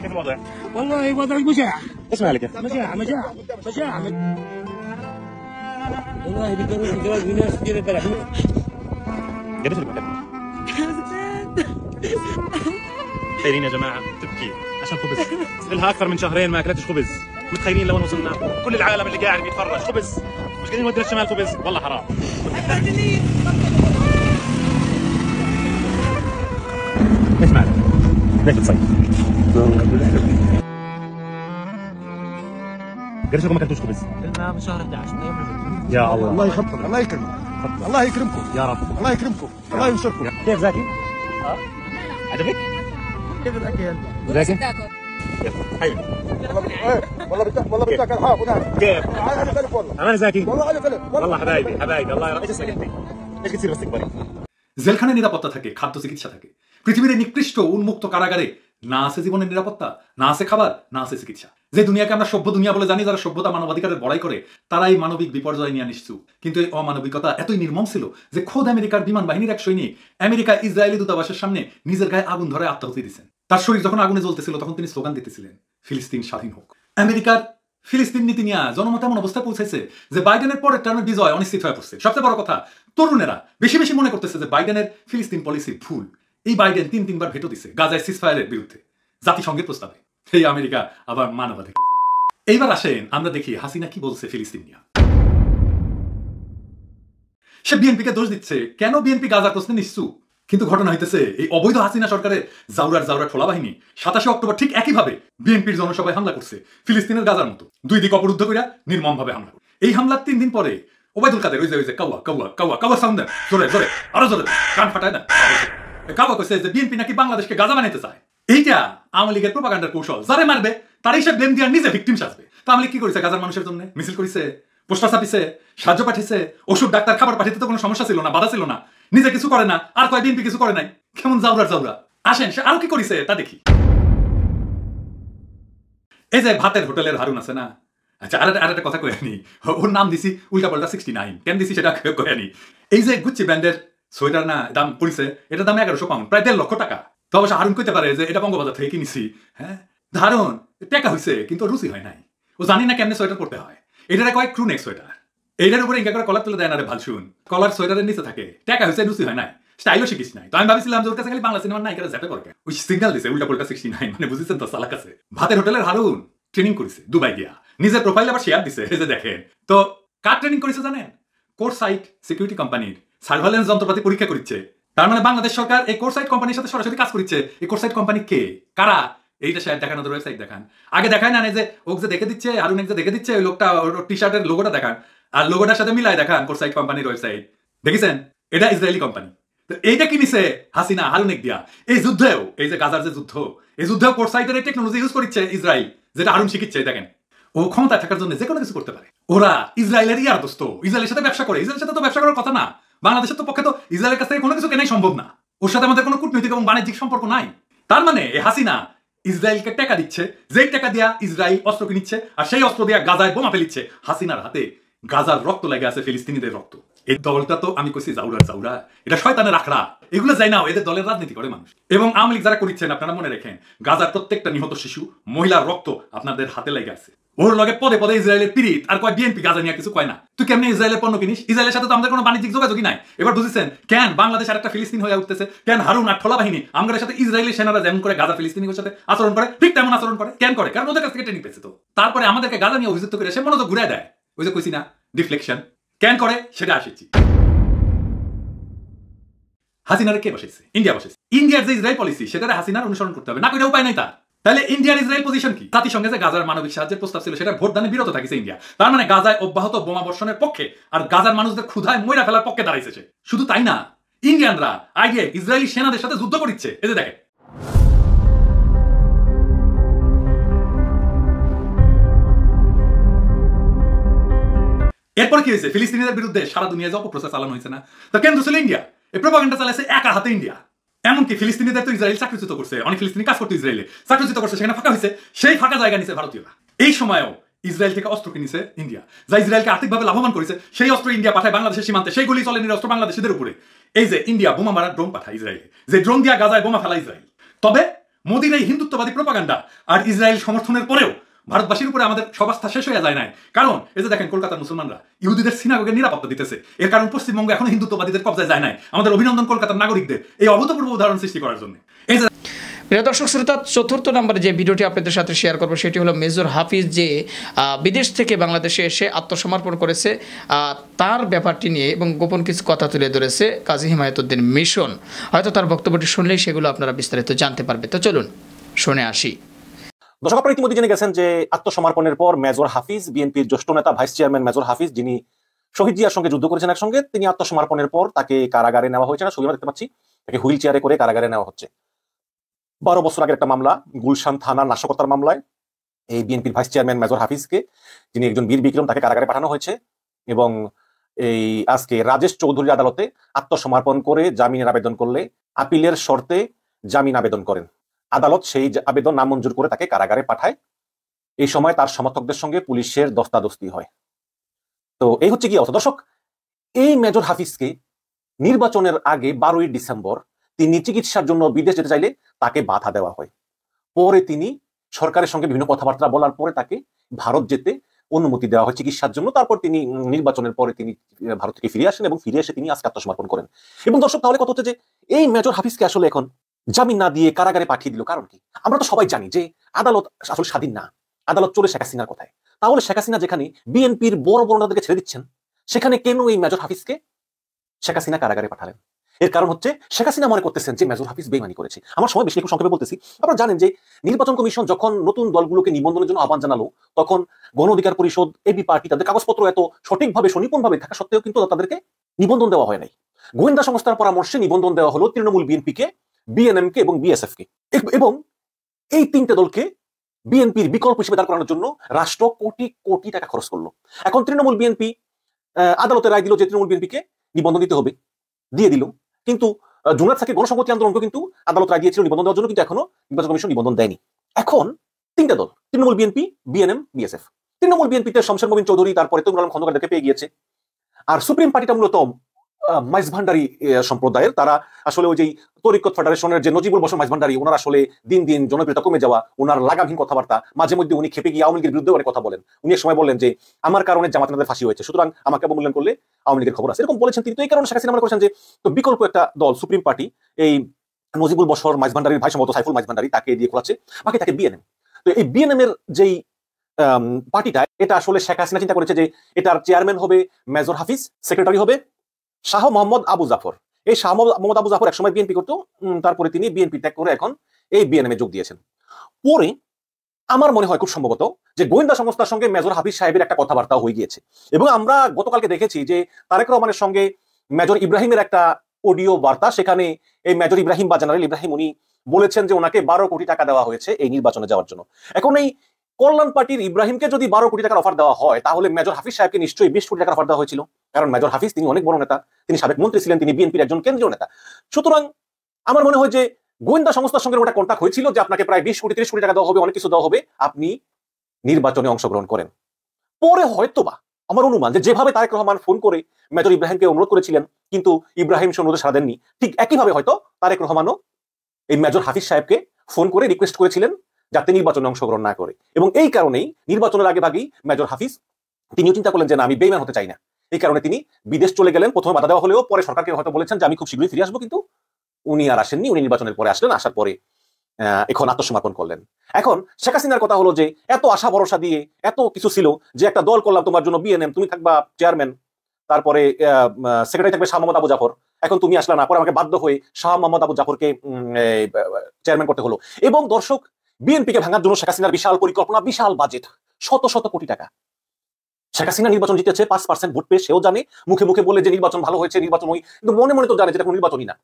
كيف الوضع والله وضعك مجاعة ايش مالك مجاعة والله بيقدروا الجواز من ناس كثير بلح قديش المكان متخيلين يا جماعة تبكي عشان خبز لها أكثر من شهرين ما أكلتش خبز. متخيلين لوين وصلنا؟ كل العالم اللي قاعد بيتفرج خبز، مش قادرين نودي للشمال خبز، والله حرام. ايش مالك؟ ليش بتصيح؟ قديش لكم ما أكلتوش خبز؟ كنا من شهر 11 من يوم يا الله الله يخطر الله يكرمك الله يكرمكم يا رب الله يكرمكم الله ينصركم. كيف زاكي؟ عجبك؟ كيف الاكل؟ زاكي؟ حبيبي والله بتاكل حاف ونعم كيف؟ على فلف والله انا زاكي والله على فلف والله حبايبي الله يرحمك. ايش اسمك انت؟ ايش بتصير بس تكبري؟ জেলখানায় নিরাপত্তা থাকে, খাদ্য চিকিৎসা থাকে। পৃথিবীর নিকৃষ্ট উন্মুক্ত কারাগারে না আছে জীবনের নিরাপত্তা, না আছে খাবার, না আছে চিকিৎসা। যে দুনিয়াকে আমরা সভ্য দুনিয়া বলে জানি, যারা সভ্যতা মানবাধিকারের বড়াই করে, তারাই মানবিক বিপর্যয় নিয়ে নিশ্চুপ। কিন্তু এই অমানবিকতা এতই নির্মম ছিল যে খোদ আমেরিকার বিমান বাহিনীর এক সৈনিক আমেরিকা ইসরায়েলি দূতাবাসের সামনে নিজের গায়ে আগুন ধরে আত্মাহুতি দিয়েছেন। তার শরীর যখন আগুনে জ্বলতেছিল তখন তিনি স্লোগান দিতেছিলেন, ফিলিস্তিন স্বাধীন হোক। আমেরিকার ফিলিস্তিন নীতি নিয়ে জনমত এমন অবস্থায় পৌঁছেছে যে বাইডেনের পরের টার্মের বিজয় অনিশ্চিত হয়ে পড়ছে। সবচেয়ে বড় কথা, তরুণেরা বেশি বেশি মনে করতেছে যে বাইডেনের ফিলিস্তিন পলিসি ভুল। এই বাইডেন 3-3বার ভেটো দিছে গাজায় সিজফায়ারের বিরুদ্ধে জাতিসংঘের প্রস্তাবে। এই আমেরিকা আবার মানবাধিকার। এইবার আসেন আমরা দেখি হাসিনা কি বলছে ফিলিস্তিন নিয়ে। সে বিএনপিকে দোষ দিচ্ছে, কেন বিএনপি গাজার প্রশ্নে নিশ্চুপ। কিন্তু ঘটনা হইতেছে এই অবৈধ হাসিনা সরকারের জাউরার ঠোলা বাহিনী 27 অক্টোবর ঠিক একইভাবে বিএনপির জনসভায় হামলা করছে ফিলিস্তিনের গাজার মতো। 2 দিক অবরুদ্ধ করে নির্মম ভাবে হামলা করে। এই হামলার 3 দিন পরে ওবায়দুল কাদের ওই যে কাওয়া কাওয়া কাওয়া কাওয়া সাউন্ড দেন, জোরে জোরে আরো জোরে কান ফাটায় না। কাওয়া কইছে যে বিএনপি নাকি বাংলাদেশকে গাজা বানাইতে চায়। এইটা আওয়ামী লীগের প্রোপাগান্ডার কৌশল। যারে মারবে তার হিসেবে ব্লেম দিয়ে নিজে ভিকটিম সাজবে। তো আওয়ামী লীগ কি করেছে? গাজার মানুষের জন্য মিছিল করেছে, পোস্টার ছাপিছে, সাহায্য পাঠিয়েছে, ওষুধ ডাক্তার খাবার পাঠাতে তো কোনো সমস্যা ছিল না, বাধা ছিল না। নিজে কিছু করে না, আর কয় বিএনপি কিছু করে নাই। কেমন জাউরা। আসেন সে আরো কি করেছে তা দেখি। এই যে ভাতের হোটেলের হারুন আছে না, আচ্ছা আর একটা কথা কয়ে আনি, ওর নাম দিছি উল্টাপাল্টা 69। কেন দিছি সেটা কয়ে আনি। এই যে গুচ্চি ব্র্যান্ডের সোয়েটার না দাম পড়িছে, এটার দাম 1100 পাউন্ড, প্রায় 1.5 লক্ষ টাকা। তো অবশ্য হারুন কইতে পারে যে এটা বঙ্গবাজার থেকে কিনেছি। হ্যাঁ হারুন টাকা হয়েছে কিন্তু রুচি হয় নাই, ও জানি না কেমনে সোয়েটার পড়তে হয়। এটারে কয় ক্রুনেক সোয়েটার। এইটার উপরে ইঙ্গা করে কলার তুলে দেয় না রে ভাল শুন, কলার সোয়েটারের নিচে থাকে। টাকা হয়েছে রুচি হয় নাই, স্টাইলও শিখিস নাই। তো আমি ভাবছিলাম যে ওর কাছে খালি বাংলা সিনেমার নায়িকারা ঝাপে পড়ে। ওই সিগন্যাল দিছে উল্টাপাল্টা 69, মানে বুঝেছেন তো সালাক আছে। ভাতের হোটেলের হারুন ট্রেনিং করেছে দুবাই গিয়া, নিজের প্রোফাইল আবার শেয়ার দিছে। এই যে দেখেন তো কার ট্রেনিং করেছে জানেন? কোরসাইট সিকিউরিটি কোম্পানির সার্ভেলেন্স যন্ত্রপাতি পরীক্ষা করছে। তার মানে বাংলাদেশ সরকার এই কোরসাইট কোম্পানির সাথে সরাসরি কাজ করছে। এই কোরসাইট কোম্পানি কে, কারা, এইটা শেয়ার দেখান, ওদের ওয়েবসাইট দেখান। আগে দেখায় না যে ওকে যে দেখে দিচ্ছে, হারুন যে দেখে দিচ্ছে, ওই লোকটা টি শার্টের লোগোটা দেখান, আর লোগোটার সাথে মিলাই দেখান কোরসাইট কোম্পানির ওয়েবসাইট। দেখেছেন এটা ইসরায়েলি কোম্পানি। তো এইটা কি নিছে হাসিনা হারুনেক দিয়া। এই যুদ্ধেও, এই যে গাজার যে যুদ্ধ, এই যুদ্ধেও কোরসাইটের এই টেকনোলজি ইউজ করছে ইসরায়েল, যেটা হারুন শিখিচ্ছে। দেখেন ও ক্ষমতায় থাকার জন্য যে কোনো কিছু করতে পারে। ওরা ইসরায়েলের ইয়ার দোস্ত, ইসরায়েলের সাথে ব্যবসা করে। ইসরায়েলের সাথে তো ব্যবসা করার কথা না, বাংলাদেশের তো পক্ষে তো ইসরায়েলের কাছ থেকে কোনো কিছু কেনাই সম্ভব না। ওর সাথে আমাদের কোনো কূটনৈতিক এবং বাণিজ্যিক সম্পর্ক নাই। তার মানে এই হাসিনা ইসরায়েলকে টাকা দিচ্ছে, যেই টাকা দিয়া ইসরায়েল অস্ত্র কিনিচ্ছে, আর সেই অস্ত্র দিয়া গাজায় বোমা ফেলিচ্ছে। হাসিনার হাতে গাজার রক্ত লেগে আছে ফিলিস্তিনিদের রক্ত। এই দলটা তো আমি কইছি জাউরা জাউরা, এটা শয়তানের আখড়া, এগুলো যাই না, এদের দলের রাজনীতি করে মানুষ। এবং আওয়ামী লীগ যারা করিচ্ছেন আপনারা মনে রাখেন, গাজার প্রত্যেকটা নিহত শিশু, মহিলার রক্ত আপনাদের হাতে লেগে আছে। ওর লগে পদে পদে ইসরায়েলের পিরিত আর কয় বিএনপি গাজা নিয়ে কিছু কয় না। তুই কেমনি ইসরায়েলের পণ্য কিনিস? ইসরায়েলের সাথে তো আমাদের কোনো বাণিজ্যিক যোগাযোগই নাই। এবার বুঝেছেন কেন বাংলাদেশ আর একটা ফিলিস্তিন হয়ে উঠতেছে, কেন হারুন আর ঠোলা বাহিনী আমাদের সাথে ইসরায়েলি সেনারা যেমন করে গাজা ফিলিস্তিনিদের সাথে আচরণ করে ঠিক তেমন আচরণ করে। কেন করে? কারণ ওদের কাছ থেকে ট্রেনিং পেয়েছে। তো তারপরে আমাদেরকে গাজা নিয়ে অভিযুক্ত করে সে মনোযোগ ঘুরে দেয়। ওই যে কইছি না ডিফ্লেকশন কেন করে সেটা আসেছি। হাসিনারে কে বসেছে? ইন্ডিয়া বসেছে। ইন্ডিয়ার যে ইসরায়েল পলিসি সেটারে হাসিনার অনুসরণ করতে হবে, না করে উপায় নাই তার। তাহলে ইন্ডিয়ার ইসরায়েল পজিশন কি? জাতিসংঘে যে গাজার মানবিক সাহায্যের প্রস্তাব ছিল সেটা ভোট দানে বিরত থাকিছে ইন্ডিয়া। তার মানে গাজায় অব্যাহত বোমা বর্ষণের পক্ষে আর গাজার মানুষদের ক্ষুধায় মইরা ফেলার পক্ষে দাঁড়াইছে সে। শুধু তাই না, ইন্ডিয়ানরা আগে ইসরায়েলি সেনাদের সাথে যুদ্ধ করছে। এই যে দেখেন এরপর কি হয়েছে? ফিলিস্তিনিদের বিরুদ্ধে সারা দুনিয়া যে অপপ্রচার চালানো হয়েছে না, তো কেন্দ্র ছিল ইন্ডিয়া। এই প্রপাগান্ডা চালাইছে একা হাতে ইন্ডিয়া। এমনকি ফিলিস্তিনিদের তো ইসরায়েল চাকরিচ্যুত করছে, অনেক ফিলিস্তিনি কাজ করতে ইসরায়েলে চাকরিচ্যুত করছে, সেখানে ফাঁকা হয়েছে, সেই ফাঁকা জায়গা নিছে ভারতীয়রা। এই সময়ও ইসরায়েল থেকে অস্ত্র কিনেছে ইন্ডিয়া, যা ইসরায়েলকে আর্থিকভাবে লাভবান করেছে। সেই অস্ত্র ইন্ডিয়া পাঠায় বাংলাদেশের সীমান্তে, সেইগুলি চলে নিরস্ত্র বাংলাদেশিদের উপরে। এই যে ইন্ডিয়া বোমা মারার ড্রোন পাঠায় ইসরায়েলে, যে ড্রোন দিয়া গাজায় বোমা ফেলা ইসরায়েল। তবে মোদির এই হিন্দুত্ববাদী প্রপাগান্ডা আর ইসরায়েল সমর্থনের পরেও ভারতবাসীর উপরে আমাদের সব আস্থা শেষ হয়ে যায় নাই। কারণ এই যে দেখেন কলকাতার মুসলমানরা ইহুদিদের সিনাগোগে নিরাপত্তা দিতেছে। এর কারণ পশ্চিমবঙ্গ এখনো হিন্দুত্ববাদীদের কবজায় যায় নাই। আমাদের অভিনন্দন কলকাতার নাগরিকদের এই অভূতপূর্ব উদাহরণ সৃষ্টি করার জন্য। এই যে প্রিয় দর্শক শ্রোতা, চতুর্থ নম্বরে যে ভিডিওটি আপনাদের সাথে শেয়ার করবো সেটি হলো মেজর হাফিজ যে বিদেশ থেকে বাংলাদেশে এসে আত্মসমর্পণ করেছে তার ব্যাপারটি নিয়ে এবং গোপন কিছু কথা তুলে ধরেছে কাজী হিমায়তুদ্দিন মিশন। হয়তো তার বক্তব্যটি শুনলেই সেগুলো আপনারা বিস্তারিত জানতে পারবে। তো চলুন শুনে আসি। দর্শক, আপনারা ইতিমধ্যে জেনে গেছেন যে আত্মসমর্পণের পর মেজর হাফিজ, বিএনপির জ্যেষ্ঠ নেতা ভাইস চেয়ারম্যান মেজর হাফিজ, যিনি শহীদ জিয়ার সঙ্গে যুদ্ধ করেছেন একসঙ্গে, তিনি আত্মসমর্পণের পর তাকে কারাগারে নেওয়া হয়েছে না, ছবি দেখতে পাচ্ছি, তাকে হুইল চেয়ারে করে কারাগারে নেওয়া হচ্ছে। 12 বছর আগের একটা মামলা, গুলশান থানার নাশকতার মামলায় এই বিএনপির ভাইস চেয়ারম্যান মেজর হাফিজকে, যিনি একজন বীর বিক্রম, তাকে কারাগারে পাঠানো হয়েছে। এবং এই আজকে রাজেশ চৌধুরীর আদালতে আত্মসমর্পণ করে জামিনের আবেদন করলে আপিলের শর্তে জামিন আবেদন করেন। আদালত সেই আবেদন নামঞ্জুর করে তাকে কারাগারে পাঠায়। এই সময় তার সমর্থকদের সঙ্গে পুলিশের দস্তাদস্তি হয়। তো এই হচ্ছে কি অবস্থা দর্শক। এই মেজর হাফিজকে নির্বাচনের আগে 12ই ডিসেম্বর তিনি চিকিৎসার জন্য বিদেশ যেতে চাইলে তাকে বাধা দেওয়া হয়। পরে তিনি সরকারের সঙ্গে বিভিন্ন কথাবার্তা বলার পরে তাকে ভারত যেতে অনুমতি দেওয়া হয় চিকিৎসার জন্য। তারপর তিনি নির্বাচনের পরে তিনি ভারত থেকে ফিরে আসেন এবং ফিরে এসে তিনি আজকে আত্মসমর্পণ করেন। এবং দর্শক, তাহলে কথা হচ্ছে যে এই মেজর হাফিজকে আসলে এখন জামিন না দিয়ে কারাগারে পাঠিয়ে দিল, কারণ কি? আমরা তো সবাই জানি যে আদালত আসলে স্বাধীন না, আদালত চলে শেখ হাসিনার কথায়। তাহলে শেখ হাসিনা যেখানে বিএনপির বড় বড় নেতাদেরকে ছেড়ে দিচ্ছেন, সেখানে কেন এই মেজর হাফিজকে শেখ হাসিনা কারাগারে পাঠালেন? এর কারণ হচ্ছে শেখ হাসিনা মনে করতেছেন যে মেজর হাফিজ বেইমানি করেছে। আমার সময় বেশি একটু সংক্ষেপে বলতেছি। আপনারা জানেন যে নির্বাচন কমিশন যখন নতুন দলগুলোকে নিবন্ধনের জন্য আহ্বান জানালো, তখন গণ অধিকার পরিষদ, এবি পার্টি, তাদের কাগজপত্র এত সঠিকভাবে সুনিপুণভাবে থাকা সত্ত্বেও কিন্তু তাদেরকে নিবন্ধন দেওয়া হয় নাই। গোয়েন্দা সংস্থার পরামর্শে নিবন্ধন দেওয়া হলো তৃণমূল বিএনপিকে, বিএনএমকে এবং বিএসএফকে। এবং এই তিনটে দলকে বিএনপির বিকল্প হিসেবে দাঁড় করানোর জন্য রাষ্ট্র কোটি কোটি টাকা খরচ করলো। এখন তৃণমূল বিএনপি আদালতের রায় দিল যে তৃণমূল বিএনপিকে নিবন্ধন দিতে হবে, দিয়ে দিল। কিন্তু জুনায়েদ সাকির গণসংহতি আন্দোলনকে কিন্তু আদালত রায় দিয়েছিল নিবন্ধন দেওয়ার জন্য, কিন্তু এখনো নির্বাচন কমিশন নিবন্ধন দেয়নি। এখন তিনটা দল, Trinamool BNP, BNM, BSF. Trinamool বিএনপিতে শমশের মোবিন চৌধুরী, তারপরে তৈমুর আলম খন্দকারকে পেয়ে গিয়েছে। আর সুপ্রিম পার্টিটা মূলত মাইজ ভান্ডারী সম্প্রদায়ের, তারা আসলে ওই যে তরিকত ফেডারেশনের যে নজিবুল বসর মাইজ ভান্ডারী, ওনার আসলে দিন দিন জনপ্রিয়তা কমে যাওয়া, ওনার লাগামহীন কথাবার্তা, মাঝে মধ্যে উনি খেপে গিয়ে আওয়ামী লীগের বিরুদ্ধে অনেক কথা বলেন। উনি এক সময় বললেন যে আমার কারণে জামাত নেতাদের ফাঁসি হয়েছে, সুতরাং আমাকে অবমূল্যায়ন করলে আওয়ামী লীগের খবর আছে, এরকম বলেছেন তিনি। তো এই কারণে শেখ হাসিনা মনে করেছেন যে তো বিকল্প একটা দল সুপ্রিম পার্টি, এই নজিবুল বসর মাইজ ভান্ডারীর ভাই সম্ভবত সাইফুল মাইজ ভান্ডারী, তাকে দিয়ে খোলাচ্ছে, বাকি থাকে বিএনএম। তো এই বিএনএম এর যেই পার্টিটা, এটা আসলে শেখ হাসিনা চিন্তা করেছে যে এটার চেয়ারম্যান হবে মেজর হাফিজ, সেক্রেটারি হবে শাহ মোহাম্মদ আবু জাফর। এই শাহ মোহাম্মদ আবু জাফর একসময় বিএনপি করতো, তারপরে তিনি বিএনপি ত্যাগ করে এখন এই বিএনএম এ যোগ দিয়েছেন। পরে আমার মনে হয় খুব সম্ভবত যে গোয়েন্দা সংস্থার সঙ্গে মেজর হাফিজ সাহেবের একটা কথাবার্তা হয়ে গিয়েছে। এবং আমরা গতকালকে দেখেছি যে তারেক রহমানের সঙ্গে মেজর ইব্রাহিমের একটা অডিও বার্তা, সেখানে এই মেজর ইব্রাহিম বা জেনারেল ইব্রাহিম উনি বলেছেন যে ওনাকে 12 কোটি টাকা দেওয়া হয়েছে এই নির্বাচনে যাওয়ার জন্য। এখন এই কল্যাণ পার্টির ইব্রাহিমকে যদি 12 কোটি টাকার অফার দেওয়া হয়, তাহলে মেজর হাফিজ সাহেবকে নিশ্চয়ই 20 কোটি টাকার অফার দেওয়া হয়েছিল। কারণ মেজর হাফিজ তিনি অনেক বড় নেতা, তিনি সাবেক মন্ত্রী ছিলেন, তিনি বিএনপির একজন কেন্দ্রীয় নেতা। সুতরাং আমার মনে হয় যে গোয়েন্দা সংস্থার সঙ্গে ওটা কন্ট্যাক্ট হয়েছিল যে আপনাকে প্রায় 20 কোটি 30 কোটি টাকা দেওয়া হবে, অনেক কিছু দেওয়া হবে, আপনি নির্বাচনে অংশগ্রহণ করেন। পরে হয়তোবা আমার অনুমান যে যেভাবে তারেক রহমান ফোন করে মেজর ইব্রাহিমকে অনুরোধ করেছিলেন কিন্তু ইব্রাহিম সে অনুরোধে সাড়া দেননি, ঠিক একইভাবে হয়তো তারেক রহমানও এই মেজর হাফিজ সাহেবকে ফোন করে রিকোয়েস্ট করেছিলেন যাতে নির্বাচনে অংশগ্রহণ না করে। এবং এই কারণেই নির্বাচনের আগে ভাগেই মেজর হাফিজ তিনিও চিন্তা করলেন যে না, আমি বেইমান হতে চাই না। এই কারণে তিনি বিদেশ চলে গেলেন। প্রথমে বাধা দেওয়া হলেও পরে সরকারকে হয়তো বলেছেন যে আমি খুব শীঘ্রই ফিরে আসবো, কিন্তু উনি আর আসেননি। উনি নির্বাচনের পরে আসলেন, আসার পরে এখন আত্মসমর্পণ করলেন। এখন শেখ হাসিনার কথা হলো যে এত আশা ভরসা দিয়ে এত কিছু ছিল যে একটা দল করলাম তোমার জন্য বিএনএম, তুমি থাকবা চেয়ারম্যান, তারপরে সেক্রেটারি থাকবে শাহ মোহাম্মদ আবু জাফর, এখন তুমি আসলা না, পরে আমাকে বাধ্য হয়ে শাহ মোহাম্মদ আবু জাফরকে চেয়ারম্যান করতে হলো। এবং দর্শক, বিএনপিকে ভাঙার জন্য শেখ হাসিনার বিশাল পরিকল্পনা, বিশাল বাজেট, শত শত কোটি টাকা। শেখ হাসিনা নির্বাচন জিতেছে 5% ভোট পেয়ে, সেও জানে, মুখে মুখে বলে যে নির্বাচন ভালো হয়েছে, নির্বাচন ওই, কিন্তু মনে মনে তো জানে যেটা কোনো নির্বাচনই না।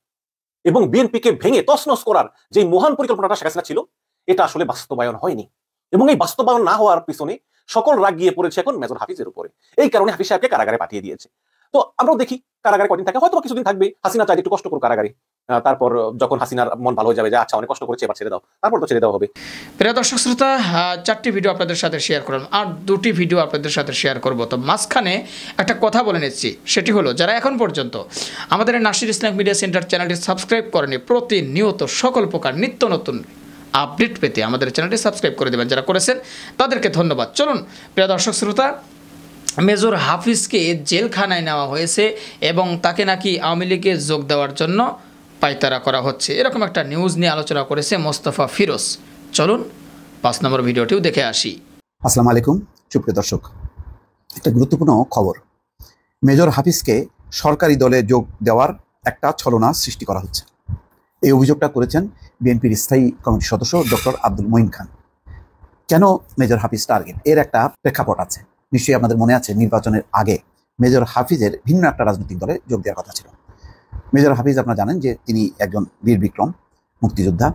এবং বিএনপিকে ভেঙে তছনছ করার যে মহান পরিকল্পনাটা শেখ হাসিনা ছিল, এটা আসলে বাস্তবায়ন হয়নি। এবং এই বাস্তবায়ন না হওয়ার পিছনে সকল রাগ গিয়ে পড়েছে এখন মেজর হাফিজের উপরে। এই কারণে হাফিজ সাহেবকে কারাগারে পাঠিয়ে দিয়েছে। তো আমরাও দেখি কারাগারে কদিন থাকে, হয়তো কিছুদিন থাকবে। হাসিনা চাই একটু কষ্ট করুক কারাগারে, তারপর যখন হাসিনার মন ভালো হয়ে যাবে যে আচ্ছা অনেক কষ্ট করেছে এবার ছেড়ে দাও, তারপর তো ছেড়ে দেওয়া হবে। প্রিয় দর্শক শ্রোতা, 4টি ভিডিও আপনাদের সাথে শেয়ার করলাম, আর 2টি ভিডিও আপনাদের সাথে শেয়ার করব। তো মাঝখানে একটা কথা বলে নিচ্ছি, সেটি হলো যারা এখন পর্যন্ত আমাদের নাসির ইসলামিক মিডিয়া সেন্টার চ্যানেলটি সাবস্ক্রাইব করেনি, প্রতিনিয়ত সকল প্রকার নিত্য নতুন আপডেট পেতে আমাদের চ্যানেলটি সাবস্ক্রাইব করে দেবেন। যারা করেছেন তাদেরকে ধন্যবাদ। চলুন প্রিয় দর্শক শ্রোতা, মেজর হাফিজকে জেলখানায় নেওয়া হয়েছে এবং তাকে নাকি আওয়ামী লীগে যোগ দেওয়ার জন্য পায়তারা করা হচ্ছে, এরকম একটা নিউজ নিয়ে আলোচনা করেছে মোস্তফা ফিরোজ। চলুন 5 নম্বর ভিডিওটিও দেখে আসি। আসসালামু আলাইকুম সুপ্রিয় দর্শক, একটা গুরুত্বপূর্ণ খবর। মেজর হাফিজকে সরকারি দলে যোগ দেওয়ার একটা ছলনা সৃষ্টি করা হচ্ছে। এই অভিযোগটা করেছেন বিএনপির স্থায়ী কমিটির সদস্য ডক্টর আব্দুল মঈন খান। কেন মেজর হাফিজ টার্গেট? এর একটা প্রেক্ষাপট আছে। নিশ্চয়ই আপনাদের মনে আছে, নির্বাচনের আগে মেজর হাফিজের ভিন্ন একটা রাজনৈতিক দলে যোগ দেওয়ার কথা ছিল। মেজর হাফিজ আপনারা জানেন যে তিনি একজন বীর বিক্রম মুক্তিযোদ্ধা।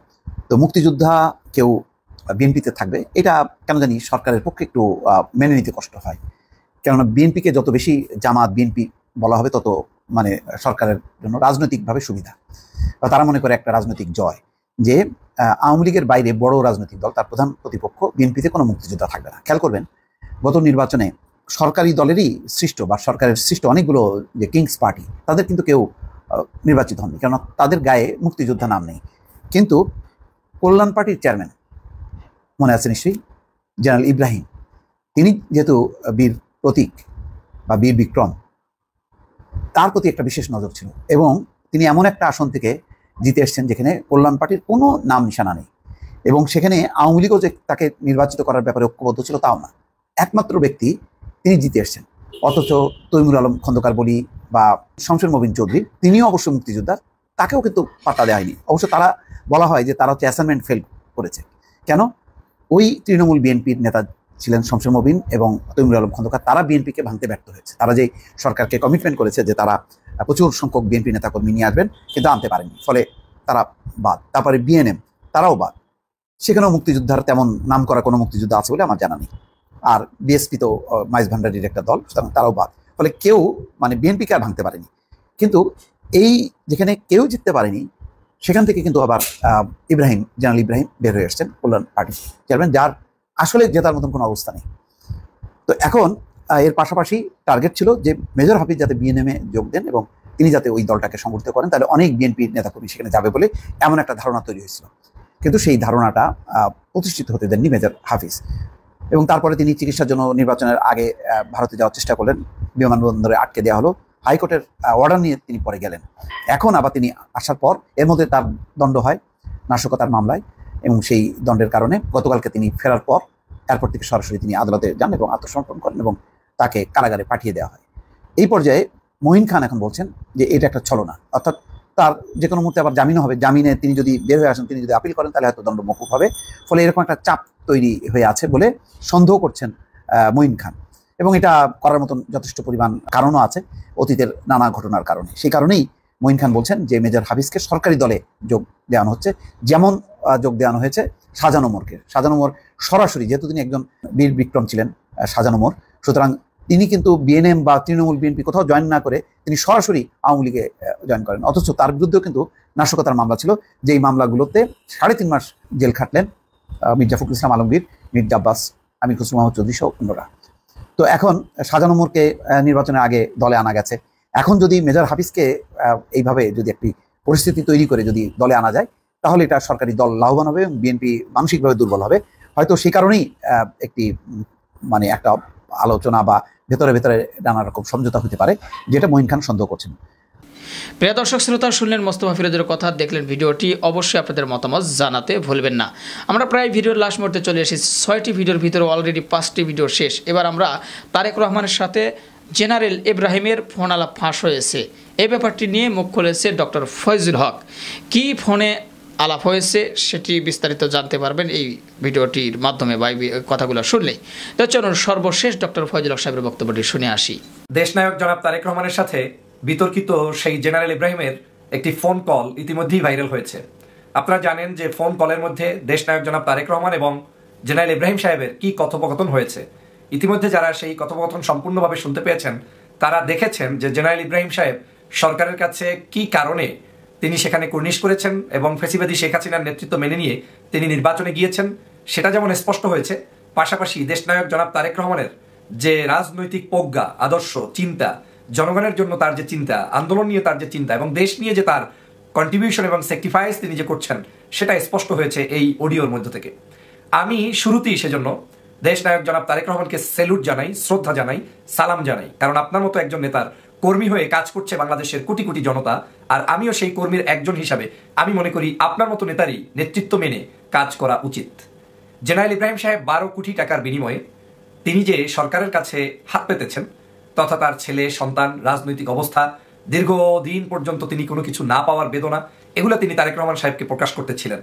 তো মুক্তিযোদ্ধা কেউ বিএনপিতে থাকবে, এটা কেন জানি সরকারের পক্ষে একটু মেনে নিতে কষ্ট হয়। কেননা বিএনপিকে যত বেশি জামাত বিএনপি বলা হবে তত মানে সরকারের জন্য রাজনৈতিকভাবে সুবিধা, বা তারা মনে করে একটা রাজনৈতিক জয় যে আওয়ামী লীগের বাইরে বড় রাজনৈতিক দল, তার প্রধান প্রতিপক্ষ বিএনপিতে কোনো মুক্তিযোদ্ধা থাকবে না। খেয়াল করবেন, গত নির্বাচনে সরকারি দলেরই সৃষ্ট বা সরকারের সৃষ্ট অনেকগুলো যে কিংস পার্টি, তাদের কিন্তু কেউ নির্বাচিত হননি, কেননা তাদের গায়ে মুক্তিযোদ্ধা নাম নেই। কিন্তু কল্যাণ পার্টির চেয়ারম্যান, মনে আছে নিশ্চয়ই, জেনারেল ইব্রাহিম, তিনি যেহেতু বীর প্রতীক বা বীর বিক্রম, তার প্রতি একটা বিশেষ নজর ছিল এবং তিনি এমন একটা আসন থেকে জিতে এসছেন যেখানে কল্যাণ পার্টির কোনো নাম নিশানা নেই, এবং সেখানে আওয়ামী লীগও যে তাকে নির্বাচিত করার ব্যাপারে ঐক্যবদ্ধ ছিল তাও না। একমাত্র ব্যক্তি তিনি জিতে এসছেন। অথচ তৈমুর আলম খন্দকার বলি বা শমশের মবিন চৌধুরী, তিনিও অবশ্য মুক্তিযোদ্ধা, তাকেও কিন্তু পাত্তা দেওয়া হয়নি। অবশ্য তারা বলা হয় যে তারা হচ্ছে অ্যাসাইনমেন্ট ফেল করেছে। কেন? ওই তৃণমূল বিএনপির নেতা ছিলেন শমশের মবিন এবং তৈমুর আলম খন্দকার, তারা বিএনপিকে ভাঙতে ব্যর্থ হয়েছে। তারা যে সরকারকে কমিটমেন্ট করেছে যে তারা প্রচুর সংখ্যক বিএনপি নেতাকর্মী নিয়ে আসবেন, কিন্তু আনতে পারেননি, ফলে তারা বাদ। তারপরে বিএনএম, তারাও বাদ। সেখানেও মুক্তিযোদ্ধার তেমন নাম করা কোনো মুক্তিযোদ্ধা আছে বলে আমার জানা নেই। আর বিএসপি তো মাইজ ভান্ডারির একটা দল, সুতরাং তারাও বাদ। ফলে কেউ মানে বিএনপিকে আর ভাঙতে পারেনি। কিন্তু এই যেখানে কেউ জিততে পারেনি, সেখান থেকে কিন্তু আবার ইব্রাহিম, জেনারেল ইব্রাহিম বের হয়ে আসছেন কল্যাণ পার্টি চেয়ারম্যান, যার আসলে জেতার মতন কোনো অবস্থা নেই। তো এখন এর পাশাপাশি টার্গেট ছিল যে মেজর হাফিজ যাতে বিএনএমে যোগ দেন এবং তিনি যাতে ওই দলটাকে সংগঠিত করেন, তাহলে অনেক বিএনপি নেতাকর্মী সেখানে যাবে বলে এমন একটা ধারণা তৈরি হয়েছিল। কিন্তু সেই ধারণাটা প্রতিষ্ঠিত হতে দেননি মেজর হাফিজ, এবং তারপরে তিনি চিকিৎসার জন্য নির্বাচনের আগে ভারতে যাওয়ার চেষ্টা করলেন, বিমানবন্দরে আটকে দেওয়া হলো, হাইকোর্টের অর্ডার নিয়ে তিনি পরে গেলেন। এখন আবার তিনি আসার পর এর মধ্যে তার দণ্ড হয় নাশকতার মামলায়, এবং সেই দণ্ডের কারণে গতকালকে তিনি ফেরার পর এয়ারপোর্ট থেকে সরাসরি তিনি আদালতে যান এবং আত্মসমর্পণ করেন এবং তাকে কারাগারে পাঠিয়ে দেওয়া হয়। এই পর্যায়ে মঈন খান এখন বলছেন যে এটা একটা ছলনা, অর্থাৎ তার যে কোনো মুহূর্তে আবার জামিনও হবে, জামিনে তিনি যদি বের হয়ে আসেন, তিনি যদি আপিল করেন, তাহলে হয়তো দণ্ড মকুফ হবে। ফলে এরকম একটা চাপ তৈরি হয়ে আছে বলে সন্দেহ করছেন মঈন খান, এবং এটা করার মতন যথেষ্ট পরিমাণ কারণও আছে অতীতের নানা ঘটনার কারণে। সেই কারণেই মঈন খান বলছেন যে মেজর হাফিজকে সরকারি দলে যোগ দেওয়ানো হচ্ছে, যেমন যোগ দেওয়ানো হয়েছে শাহজাহান ওমরকে। শাহজাহান ওমর সরাসরি, যেহেতু তিনি একজন বীর বিক্রম ছিলেন শাহজাহান ওমর, সুতরাং তিনি কিন্তু বিএনএম বা তৃণমূল বিএনপি কোথাও জয়েন না করে তিনি সরাসরি আওয়ামী লীগে জয়েন করেন। অথচ তার বিরুদ্ধেও কিন্তু নাশকতার মামলা ছিল, যেই মামলাগুলোতে 3.5 মাস জেল খাটলেন মির্জা ফখরুল ইসলাম আলমগীর, মির্জা আব্বাস, আমির খসরু মাহমুদ চৌধুরী সহ অন্যরা। তো তো এখন সাজানো মোড়কে নির্বাচনের আগে দলে আনা গেছে। এখন যদি মেজর হাফিজকে এইভাবে যদি একটি পরিস্থিতি তৈরি করে যদি দলে আনা যায়, তাহলে এটা সরকারি দল লাভবান হবে এবং বিএনপি মানসিকভাবে দুর্বল হবে। হয়তো সেই কারণেই একটি মানে একটা আলোচনা বা ভেতরে ভেতরে নানা রকম সমঝোতা হতে পারে, যেটা মঈন খান সন্দেহ করছেন। প্রিয় দর্শক শ্রোতা, শুনলেন মোস্তফা ফিরোজের কথা, দেখলেন ভিডিওটি। অবশ্যই আপনাদের মতামত জানাতে ভুলবেন না। আমরা প্রায় ভিডিওর লাস্ট মুহূর্তে চলে এসেছি। 6টি ভিডিওর ভিতরে অলরেডি 5টি ভিডিও শেষ। এবার আমরা তারেক রহমানের সাথে জেনারেল ইব্রাহিমের ফোন আলাপ ফাঁস হয়েছে, এই ব্যাপারটি নিয়ে মুখ খুলেছে ডক্টর ফয়জুল হক। কি ফোনে আলাপ হয়েছে সেটি বিস্তারিত জানতে পারবেন এই ভিডিওটির মাধ্যমে বা কথাগুলো শুনলেই। তো চলুন সর্বশেষ ডক্টর ফয়জুল হক সাহেবের বক্তব্যটি শুনে আসি। দেশনায়ক জনাব তারেক রহমানের সাথে বিতর্কিত সেই জেনারেল ইব্রাহিমের একটি ফোন কল ইতিমধ্যেই ভাইরাল হয়েছে। আপনারা জানেন যে ফোন কলের মধ্যে দেশনায়ক জনাব তারেক রহমান এবং জেনারেল ইব্রাহিম সাহেবের কি কথোপকথন হয়েছে। ইতিমধ্যে যারা সেই কথোপকথন সম্পূর্ণভাবে শুনতে পেয়েছেন তারা দেখেছেন যে জেনারেল ইব্রাহিম সাহেব সরকারের কাছে কি কারণে তিনি সেখানে কুর্নিশ করেছেন এবং ফেসিবাদী শেখ হাসিনার নেতৃত্ব মেনে নিয়ে তিনি নির্বাচনে গিয়েছেন সেটা যেমন স্পষ্ট হয়েছে, পাশাপাশি দেশনায়ক জনাব তারেক রহমানের যে রাজনৈতিক প্রজ্ঞা, আদর্শ, চিন্তা, জনগণের জন্য তার যে চিন্তা, আন্দোলন নিয়ে তার যে চিন্তা এবং দেশ নিয়ে যে তার কন্ট্রিবিউশন এবং স্যাক্রিফাইস তিনি যে করছেন সেটা স্পষ্ট হয়েছে এই অডিওর মধ্য থেকে। আমি শুরুতেই সেজন্য দেশনায়ক জনাব তারেক রহমানকে স্যালুট জানাই, শ্রদ্ধা জানাই, সালাম জানাই। কারণ আপনার মতো একজন নেতার কর্মী হয়ে কাজ করছে বাংলাদেশের কোটি কোটি জনতা, আর আমিও সেই কর্মীর একজন হিসাবে আমি মনে করি আপনার মতো নেতারই নেতৃত্ব মেনে কাজ করা উচিত। জেনারেল ইব্রাহিম সাহেব 12 কোটি টাকার বিনিময়ে তিনি যে সরকারের কাছে হাত পেতেছেন, তথা তার ছেলে সন্তান, রাজনৈতিক অবস্থা, দীর্ঘদিন পর্যন্ত তিনি কোনো কিছু না পাওয়ার বেদনা, এগুলো তিনি তারেক রহমান সাহেবকে প্রকাশ করতেছিলেন।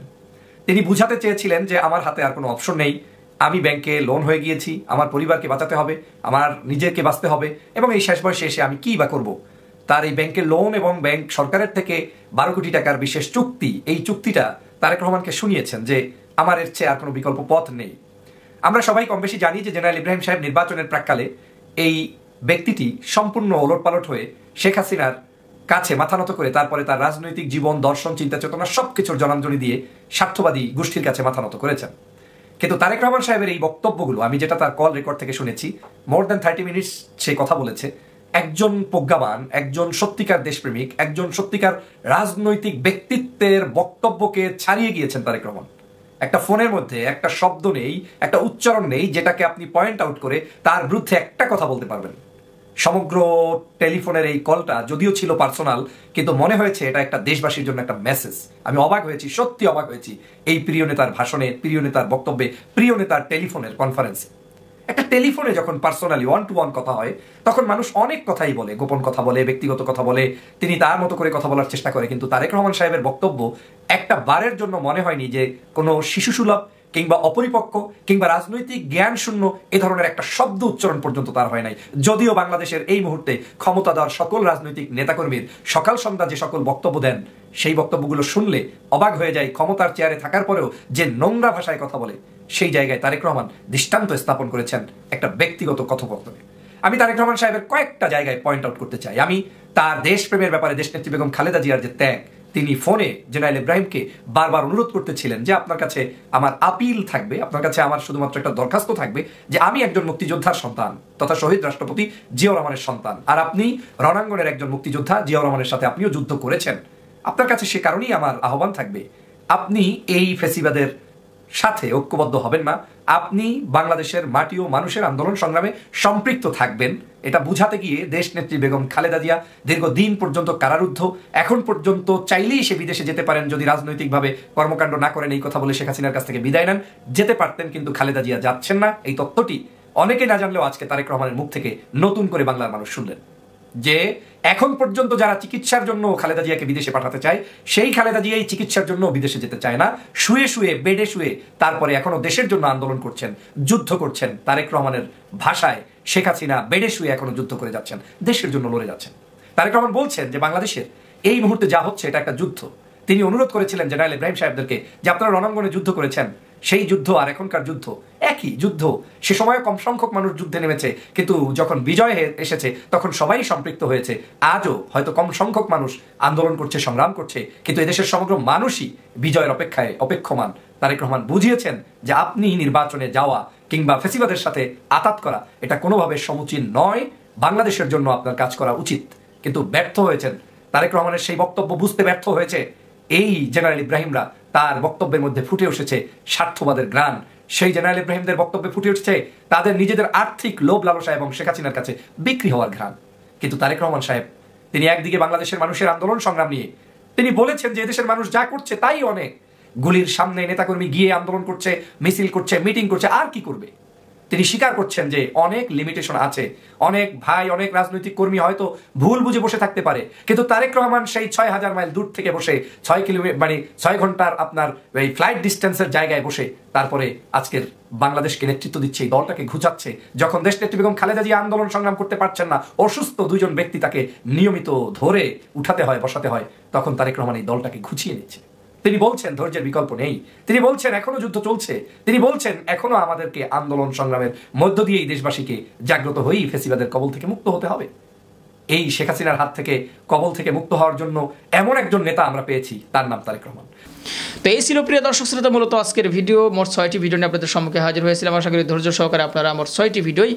তিনি বুঝাতে চেয়েছিলেন যে আমার হাতে আর কোনো অপশন নেই, আমি ব্যাংকে লোন হয়ে গিয়েছি, আমার পরিবারকে বাঁচাতে হবে, আমার নিজেকে বাঁচতে হবে এবং এই শেষ বয়সে এসে আমি কি বা করব। তার এই ব্যাংকের লোন এবং ব্যাংক সরকারের থেকে 12 কোটি টাকার বিশেষ চুক্তি, এই চুক্তিটা তারেক রহমানকে শুনিয়েছেন যে আমার এর চেয়ে আর কোনো বিকল্প পথ নেই। আমরা সবাই কম বেশি জানি যে জেনারেল ইব্রাহিম সাহেব নির্বাচনের প্রাক্কালে এই ব্যক্তিটি সম্পূর্ণ ওলটপালট হয়ে শেখ হাসিনার কাছে মাথা নত করে তারপরে তার রাজনৈতিক জীবন, দর্শন, চিন্তা চেতনা সবকিছুর জনাঞ্জলি দিয়ে স্বার্থবাদী গোষ্ঠীর কাছে মাথা নত করেছেন। কিন্তু তারেক রহমান সাহেবের এই বক্তব্যগুলো আমি যেটা তার কল রেকর্ড থেকে শুনেছি, মোর দ্যান 30 মিনিটস সে কথা বলেছে। একজন প্রজ্ঞাবান, একজন সত্যিকার দেশপ্রেমিক, একজন সত্যিকার রাজনৈতিক ব্যক্তিত্বের বক্তব্যকে ছাড়িয়ে গিয়েছেন তারেক রহমান। একটা ফোনের মধ্যে একটা শব্দ নেই, একটা উচ্চারণ নেই যেটাকে আপনি পয়েন্ট আউট করে তার বিরুদ্ধে একটা কথা বলতে পারবেন। সমগ্র টেলিফোনের এই কলটা যদিও ছিল পার্সোনাল, কিন্তু মনে হয়েছে এটা একটা দেশবাসীর জন্য একটা মেসেজ। আমি অবাক হয়েছি, সত্যি অবাক হয়েছি এই প্রিয় নেতার ভাষণে, প্রিয় নেতার বক্তব্যে, প্রিয় নেতার টেলিফোনের কনফারেন্সে। একটা টেলিফোনে যখন পার্সোনালি 1-to-1 কথা হয় তখন মানুষ অনেক কথাই বলে, গোপন কথা বলে, ব্যক্তিগত কথা বলে, তিনি তার মতো করে কথা বলার চেষ্টা করে। কিন্তু তারেক রহমান সাহেবের বক্তব্য একটা বারের জন্য মনে হয়নি যে কোনো শিশুসুলভ কিংবা অপরিপক্ক কিংবা রাজনৈতিক জ্ঞান শূন্য এ ধরনের একটা শব্দ উচ্চারণ পর্যন্ত তার হয় নাই। যদিও বাংলাদেশের এই মুহূর্তে ক্ষমতাধর সকল রাজনৈতিক নেতাকর্মীর সকাল সন্ধ্যা যে সকল বক্তব্য দেন সেই বক্তব্যগুলো শুনলে অবাক হয়ে যায়। ক্ষমতার চেয়ারে থাকার পরেও যে নোংরা ভাষায় কথা বলে, সেই জায়গায় তারেক রহমান দৃষ্টান্ত স্থাপন করেছেন একটা ব্যক্তিগত কথোপকথনে। আমি তারেক রহমান সাহেবের কয়েকটা জায়গায় পয়েন্ট আউট করতে চাই। আমি তার দেশপ্রেমের ব্যাপারে দেশনেত্রী বেগম খালেদা জিয়ার যে ত্যাগ, তিনি ফোনে জেনারেল ইব্রাহিমকে বারবার অনুরোধ করতেছিলেন যে আপনার কাছে আমার আপিল থাকবে, আপনার কাছে আমার শুধুমাত্র একটা দরখাস্ত থাকবে যে আমি একজন মুক্তিযোদ্ধার সন্তান তথা শহীদ রাষ্ট্রপতি জিয়াউর রহমানের সন্তান, আর আপনি রণাঙ্গনের একজন মুক্তিযোদ্ধা, জিয়াউর রহমানের সাথে আপনিও যুদ্ধ করেছেন, আপনার কাছে সে কারণেই আমার আহ্বান থাকবে আপনি এই ফেসিবাদের সাথে ঐক্যবদ্ধ হবেন না, আপনি বাংলাদেশের মাটি ও মানুষের আন্দোলন সংগ্রামে সম্পৃক্ত থাকবেন। এটা বুঝাতে গিয়ে দেশনেত্রী বেগম খালেদা জিয়া দীর্ঘদিন পর্যন্ত কারারুদ্ধ, এখন পর্যন্ত চাইলেই সে বিদেশে যেতে পারেন যদি রাজনৈতিকভাবে কর্মকাণ্ড না করেন, এই কথা বলে শেখ হাসিনার কাছ থেকে বিদায় নেন। যেতে পারতেন, কিন্তু খালেদা জিয়া যাচ্ছেন না। এই তথ্যটি অনেকে না জানলেও আজকে তারেক রহমানের মুখ থেকে নতুন করে বাংলার মানুষ শুনলেন যে এখন পর্যন্ত যারা চিকিৎসার জন্য খালেদা জিয়াকে বিদেশে পাঠাতে চায়, সেই খালেদা জিয়াই চিকিৎসার জন্য বিদেশে যেতে চায় না। শুয়ে শুয়ে, বেডে শুয়ে তারপরে এখনো দেশের জন্য আন্দোলন করছেন, যুদ্ধ করছেন। তারেক রহমানের ভাষায় শেখ হাসিনা বেডে শুয়ে এখনো যুদ্ধ করে যাচ্ছেন, দেশের জন্য লড়ে যাচ্ছেন। তারেক রহমান বলছেন যে বাংলাদেশের এই মুহূর্তে যা হচ্ছে এটা একটা যুদ্ধ। তিনি অনুরোধ করেছিলেন জেনারেল ইব্রাহিম সাহেবদেরকে যে আপনারা রণাঙ্গনে যুদ্ধ করেছেন, সেই যুদ্ধ আর এখনকার যুদ্ধ একই যুদ্ধ। সে সময় কম সংখ্যক মানুষ যুদ্ধে নেমেছে, কিন্তু যখন বিজয় এসেছে তখন সবাই সম্পৃক্ত হয়েছে। আজও হয়তো কম সংখ্যক মানুষ আন্দোলন করছে, সংগ্রাম করছে, কিন্তু এদেশের সমগ্র মানুষই বিজয়ের অপেক্ষায় অপেক্ষমান। তারেক রহমান বুঝিয়েছেন যে আপনি নির্বাচনে যাওয়া কিংবা ফেসিবাদের সাথে আতাত করা এটা কোনোভাবে সমুচীন নয়। বাংলাদেশের জন্য আপনার কাজ করা উচিত, কিন্তু ব্যর্থ হয়েছেন। তারেক রহমানের সেই বক্তব্য বুঝতে ব্যর্থ হয়েছে এই জেনারেল ইব্রাহিমরা। তার বক্তব্যের মধ্যে ফুটে উঠেছে স্বার্থবাদের গ্রাণ। সেই জেনারেল ইব্রাহিমদের বক্তব্যে ফুটে উঠছে তাদের নিজেদের আর্থিক লোভ লালসা এবং শেখ হাসিনার কাছে বিক্রি হওয়ার ঘ্রাণ। কিন্তু তারেক রহমান সাহেব তিনি একদিকে বাংলাদেশের মানুষের আন্দোলন সংগ্রাম নিয়ে তিনি বলেছেন যে এদেশের মানুষ যা করছে তাই অনেক। গুলির সামনে নেতাকর্মী গিয়ে আন্দোলন করছে, মিছিল করছে, মিটিং করছে, আর কি করবে। তিনি স্বীকার করছেন যে অনেক লিমিটেশন আছে, অনেক ভাই অনেক রাজনৈতিক কর্মী হয়তো ভুল বুঝে বসে থাকতে পারে, কিন্তু তারেক রহমান সেই 6000 মাইল দূর থেকে বসে 6 ঘন্টার আপনার এই ফ্লাইট ডিস্টেন্সের জায়গায় বসে তারপরে আজকের বাংলাদেশকে নেতৃত্ব দিচ্ছে, এই দলটাকে ঘুচাচ্ছে। যখন দেশ নেত্রী বেগম খালেদা জিয়া আন্দোলন সংগ্রাম করতে পারছেন না, অসুস্থ 2 জন ব্যক্তি তাকে নিয়মিত ধরে উঠাতে হয়, বসাতে হয়, তখন তারেক রহমান এই দলটাকে ঘুচিয়ে নিচ্ছে। তিনি বলছেন ধৈর্যের বিকল্প নেই, তিনি বলছেন এখনো যুদ্ধ চলছে, তিনি বলছেন এখনো আমাদেরকে আন্দোলন সংগ্রামের মধ্য দিয়ে এই দেশবাসীকে জাগ্রত হয়েই ফেসিবাদের কবল থেকে মুক্ত হতে হবে। এই শেখ হাসিনার হাত থেকে কবল থেকে মুক্ত হওয়ার জন্য এমন একজন নেতা আমরা পেয়েছি, তার নাম তারেক রহমান। তো এই ছিল প্রিয় দর্শক শ্রোতা মূলত আজকের ভিডিও। মোট 6টি ভিডিও নিয়ে আপনাদের সম্মুখে হাজির হয়েছিলাম। আশা করি ধৈর্য সহকারে আপনারা মোট 6টি ভিডিওই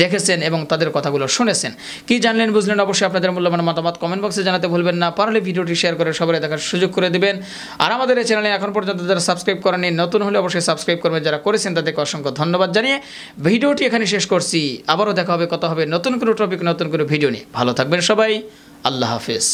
দেখেছেন এবং তাদের কথাগুলো শুনেছেন। কি জানলেন বুঝলেন অবশ্যই আপনাদের মূল্যবান মতামত কমেন্ট বক্সে জানাতে ভুলবেন না। পারলে ভিডিওটি শেয়ার করে সবাই দেখার সুযোগ করে দেবেন। আর আমাদের এই চ্যানেলে এখন পর্যন্ত যারা সাবস্ক্রাইব করেননি, নতুন হলে অবশ্যই সাবস্ক্রাইব করবেন। যারা করেছেন তাদেরকে অসংখ্য ধন্যবাদ জানিয়ে ভিডিওটি এখানে শেষ করছি। আবারও দেখা হবে, কথা হবে নতুন কোনো টপিক, নতুন কোনো ভিডিও নিয়ে। ভালো থাকবেন সবাই, আল্লাহ হাফেজ।